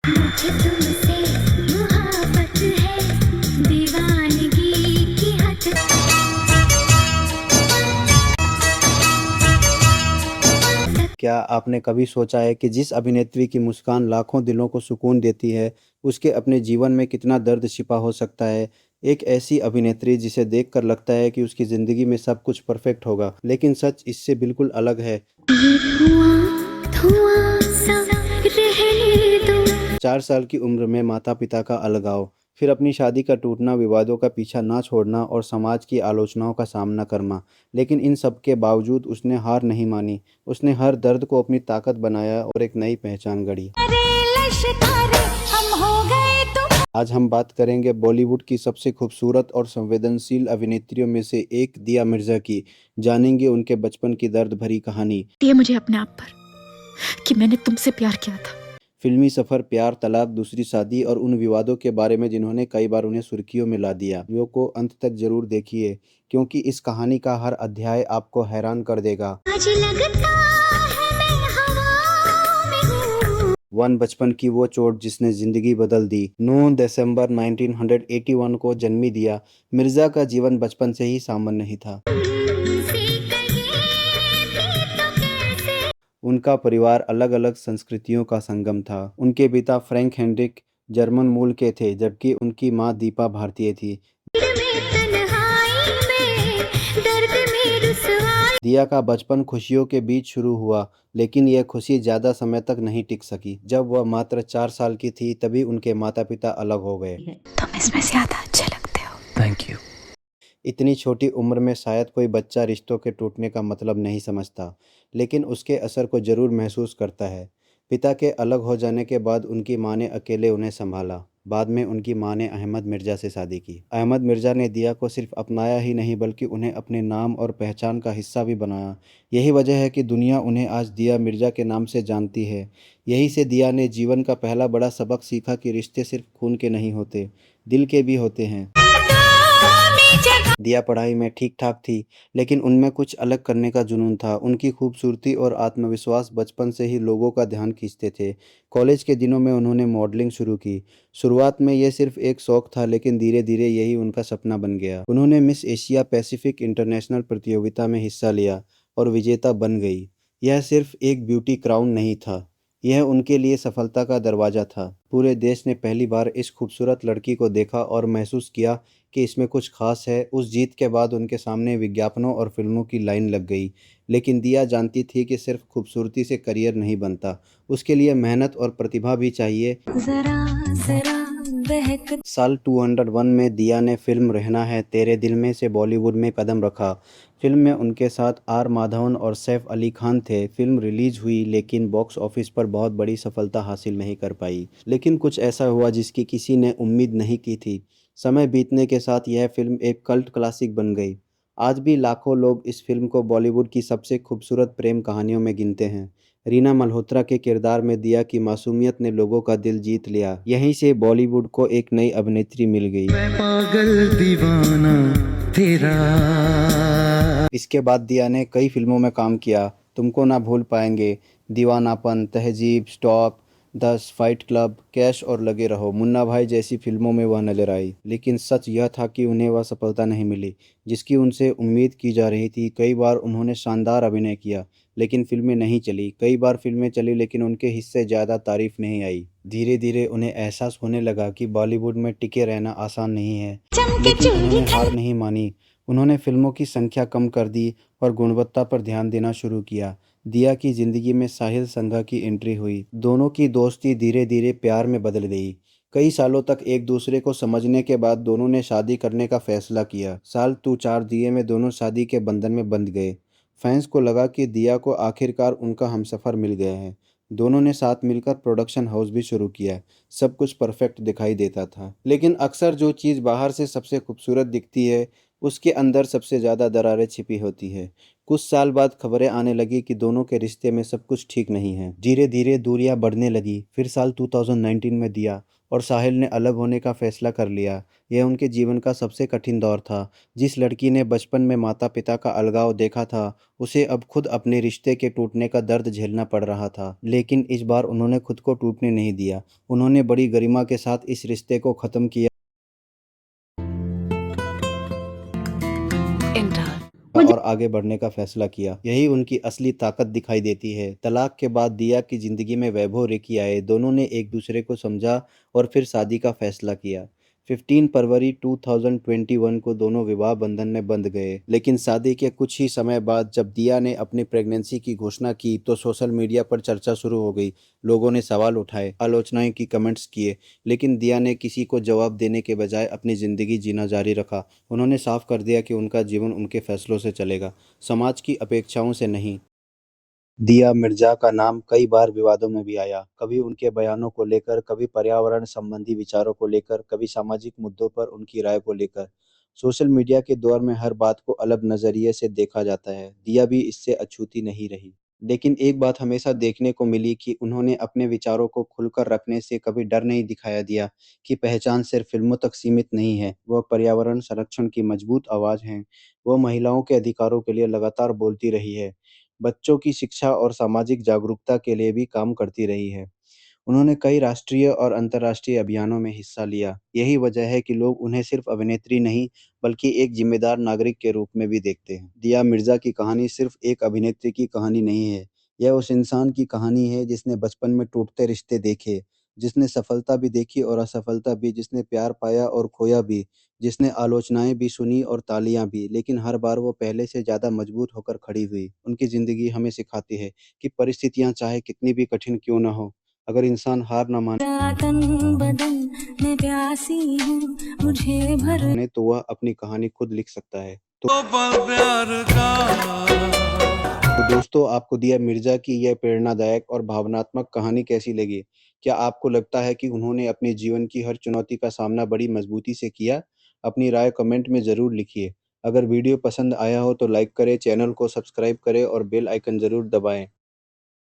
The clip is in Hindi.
मुझे तुमसे मोहब्बत है, दीवानगी की हद। क्या आपने कभी सोचा है कि जिस अभिनेत्री की मुस्कान लाखों दिलों को सुकून देती है, उसके अपने जीवन में कितना दर्द छिपा हो सकता है? एक ऐसी अभिनेत्री जिसे देखकर लगता है कि उसकी ज़िंदगी में सब कुछ परफेक्ट होगा, लेकिन सच इससे बिल्कुल अलग है। ये धुआं धुआं सा रहने दो। 4 साल की उम्र में माता-पिता का अलगाव, फिर अपनी शादी का टूटना, विवादों का पीछा ना छोड़ना और समाज की आलोचनाओं का सामना करना। लेकिन इन सब के बावजूद उसने हार नहीं मानी। उसने हर दर्द को अपनी ताकत बनाया और एक नई पहचान गढ़ी। अरे लश्कारे हम हो गए तुम। आज हम बात करेंगे बॉलीवुड की सबसे खूबसूरत और संवेदनशील अभिनेत्रियों में से एक दिया मिर्जा की। जानेंगे उनके बचपन की दर्द भरी कहानी, ये मुझे अपने आप पर कि मैंने तुमसे प्यार किया था। फिल्मी सफर, प्यार, तलाक, दूसरी शादी और उन विवादों के बारे में जिन्होंने कई बार उन्हें सुर्खियों में ला दिया। वीडियो को अंत तक जरूर देखिए, क्योंकि इस कहानी का हर अध्याय आपको हैरान कर देगा। आज लगता है मैं हवा में हूँ। वन बचपन की वो चोट जिसने जिंदगी बदल दी। 9 दिसंबर 1981 को जन्मी दिया मिर्जा का जीवन बचपन से ही सामान्य नहीं था। तुमसे कहे भी तो कैसे। उनका परिवार अलग अलग संस्कृतियों का संगम था। उनके पिता फ्रैंक हेनरिक जर्मन मूल के थे, जबकि उनकी मां दीपा भारतीय थी। दिल में तन्हाई में, दर्द में रुसवाई। दिया का बचपन खुशियों के बीच शुरू हुआ, लेकिन यह खुशी ज़्यादा समय तक नहीं टिक सकी। जब वह मात्र 4 साल की थी, तभी उनके माता पिता अलग हो गए। तुम इसमें ज्यादा अच्छे लगते हो। Thank you. इतनी छोटी उम्र में शायद कोई बच्चा रिश्तों के टूटने का मतलब नहीं समझता, लेकिन उसके असर को ज़रूर महसूस करता है। पिता के अलग हो जाने के बाद उनकी मां ने अकेले उन्हें संभाला। बाद में उनकी मां ने अहमद मिर्ज़ा से शादी की। अहमद मिर्ज़ा ने दिया को सिर्फ अपनाया ही नहीं, बल्कि उन्हें अपने नाम और पहचान का हिस्सा भी बनाया। यही वजह है कि दुनिया उन्हें आज दिया मिर्ज़ा के नाम से जानती है। यहीं से दिया ने जीवन का पहला बड़ा सबक सीखा कि रिश्ते सिर्फ खून के नहीं होते, दिल के भी होते हैं। दिया पढ़ाई में ठीक ठाक थी, लेकिन उनमें कुछ अलग करने का जुनून था। उनकी खूबसूरती और आत्मविश्वास बचपन से ही लोगों का ध्यान खींचते थे। कॉलेज के दिनों में उन्होंने मॉडलिंग शुरू की। शुरुआत में यह सिर्फ एक शौक था, लेकिन धीरे धीरे यही उनका सपना बन गया। उन्होंने मिस एशिया पैसिफिक इंटरनेशनल प्रतियोगिता में हिस्सा लिया और विजेता बन गई। यह सिर्फ एक ब्यूटी क्राउन नहीं था, यह उनके लिए सफलता का दरवाज़ा था। पूरे देश ने पहली बार इस खूबसूरत लड़की को देखा और महसूस किया कि इसमें कुछ खास है। उस जीत के बाद उनके सामने विज्ञापनों और फिल्मों की लाइन लग गई। लेकिन दिया जानती थी कि सिर्फ खूबसूरती से करियर नहीं बनता, उसके लिए मेहनत और प्रतिभा भी चाहिए। जरा जरा बहक। साल 201 में दिया ने फिल्म रहना है तेरे दिल में से बॉलीवुड में कदम रखा। फिल्म में उनके साथ आर माधवन और सैफ अली खान थे। फिल्म रिलीज हुई, लेकिन बॉक्स ऑफिस पर बहुत बड़ी सफलता हासिल नहीं कर पाई। लेकिन कुछ ऐसा हुआ जिसकी किसी ने उम्मीद नहीं की थी। समय बीतने के साथ यह फिल्म एक कल्ट क्लासिक बन गई। आज भी लाखों लोग इस फिल्म को बॉलीवुड की सबसे खूबसूरत प्रेम कहानियों में गिनते हैं। रीना मल्होत्रा के किरदार में दिया की मासूमियत ने लोगों का दिल जीत लिया। यहीं से बॉलीवुड को एक नई अभिनेत्री मिल गई। मैं पागल दीवाना तेरा। इसके बाद दिया ने कई फिल्मों में काम किया। तुमको ना भूल पाएंगे, दीवानापन, तहजीब, स्टॉप, 10, फाइट क्लब, कैश और लगे रहो, मुन्ना भाई जैसी फिल्मों में वह नजर आई। लेकिन सच यह था कि उन्हें वह सफलता नहीं मिली जिसकी उनसे उम्मीद की जा रही थी। कई बार उन्होंने शानदार अभिनय किया, लेकिन फिल्में नहीं चली। कई बार फिल्में चली, लेकिन उनके हिस्से ज़्यादा तारीफ नहीं आई। धीरे धीरे उन्हें एहसास होने लगा कि बॉलीवुड में टिके रहना आसान नहीं है, लेकिन उन्होंने हार नहीं मानी। उन्होंने फिल्मों की संख्या कम कर दी और गुणवत्ता पर ध्यान देना शुरू किया। दिया की ज़िंदगी में साहिल संघा की एंट्री हुई। दोनों की दोस्ती धीरे धीरे प्यार में बदल गई। कई सालों तक एक दूसरे को समझने के बाद दोनों ने शादी करने का फैसला किया। साल 2004 दिए में दोनों शादी के बंधन में बंध गए। फैंस को लगा कि दिया को आखिरकार उनका हमसफ़र मिल गया है। दोनों ने साथ मिलकर प्रोडक्शन हाउस भी शुरू किया। सब कुछ परफेक्ट दिखाई देता था, लेकिन अक्सर जो चीज़ बाहर से सबसे खूबसूरत दिखती है, उसके अंदर सबसे ज़्यादा दरारें छिपी होती है। कुछ साल बाद खबरें आने लगी कि दोनों के रिश्ते में सब कुछ ठीक नहीं है। धीरे धीरे दूरियां बढ़ने लगी। फिर साल 2019 में दिया और साहिल ने अलग होने का फैसला कर लिया। यह उनके जीवन का सबसे कठिन दौर था। जिस लड़की ने बचपन में माता पिता का अलगाव देखा था, उसे अब खुद अपने रिश्ते के टूटने का दर्द झेलना पड़ रहा था। लेकिन इस बार उन्होंने खुद को टूटने नहीं दिया। उन्होंने बड़ी गरिमा के साथ इस रिश्ते को ख़त्म किया और आगे बढ़ने का फैसला किया। यही उनकी असली ताकत दिखाई देती है। तलाक के बाद दिया की जिंदगी में वैभव रिकी आए। दोनों ने एक दूसरे को समझा और फिर शादी का फैसला किया। 15 फरवरी 2021 को दोनों विवाह बंधन में बंध गए। लेकिन शादी के कुछ ही समय बाद जब दिया ने अपनी प्रेगनेंसी की घोषणा की तो सोशल मीडिया पर चर्चा शुरू हो गई। लोगों ने सवाल उठाए, आलोचनाएं की, कमेंट्स किए, लेकिन दिया ने किसी को जवाब देने के बजाय अपनी ज़िंदगी जीना जारी रखा। उन्होंने साफ कर दिया कि उनका जीवन उनके फैसलों से चलेगा, समाज की अपेक्षाओं से नहीं। दिया मिर्जा का नाम कई बार विवादों में भी आया। कभी उनके बयानों को लेकर, कभी पर्यावरण संबंधी विचारों को लेकर, कभी सामाजिक मुद्दों पर उनकी राय को लेकर। सोशल मीडिया के दौर में हर बात को अलग नज़रिए से देखा जाता है। दिया भी इससे अछूती नहीं रही। लेकिन एक बात हमेशा देखने को मिली कि उन्होंने अपने विचारों को खुलकर रखने से कभी डर नहीं दिखाया। दिया की पहचान सिर्फ फिल्मों तक सीमित नहीं है। वह पर्यावरण संरक्षण की मजबूत आवाज़ हैं। वह महिलाओं के अधिकारों के लिए लगातार बोलती रही है। बच्चों की शिक्षा और सामाजिक जागरूकता के लिए भी काम करती रही है। उन्होंने कई राष्ट्रीय और अंतर्राष्ट्रीय अभियानों में हिस्सा लिया। यही वजह है कि लोग उन्हें सिर्फ अभिनेत्री नहीं, बल्कि एक जिम्मेदार नागरिक के रूप में भी देखते हैं। दिया मिर्जा की कहानी सिर्फ एक अभिनेत्री की कहानी नहीं है। यह उस इंसान की कहानी है जिसने बचपन में टूटते रिश्ते देखे, जिसने सफलता भी देखी और असफलता भी, जिसने प्यार पाया और खोया भी, जिसने आलोचनाएं भी सुनी और तालियां भी, लेकिन हर बार वो पहले से ज़्यादा मजबूत होकर खड़ी हुई। उनकी ज़िंदगी हमें सिखाती है कि परिस्थितियां चाहे कितनी भी कठिन क्यों न हो, अगर इंसान हार न माने तो वह अपनी कहानी खुद लिख सकता है। तो दोस्तों, आपको दिया मिर्जा की यह प्रेरणादायक और भावनात्मक कहानी कैसी लगी? क्या आपको लगता है कि उन्होंने अपने जीवन की हर चुनौती का सामना बड़ी मजबूती से किया? अपनी राय कमेंट में ज़रूर लिखिए। अगर वीडियो पसंद आया हो तो लाइक करें, चैनल को सब्सक्राइब करें और बेल आइकन ज़रूर दबाएं।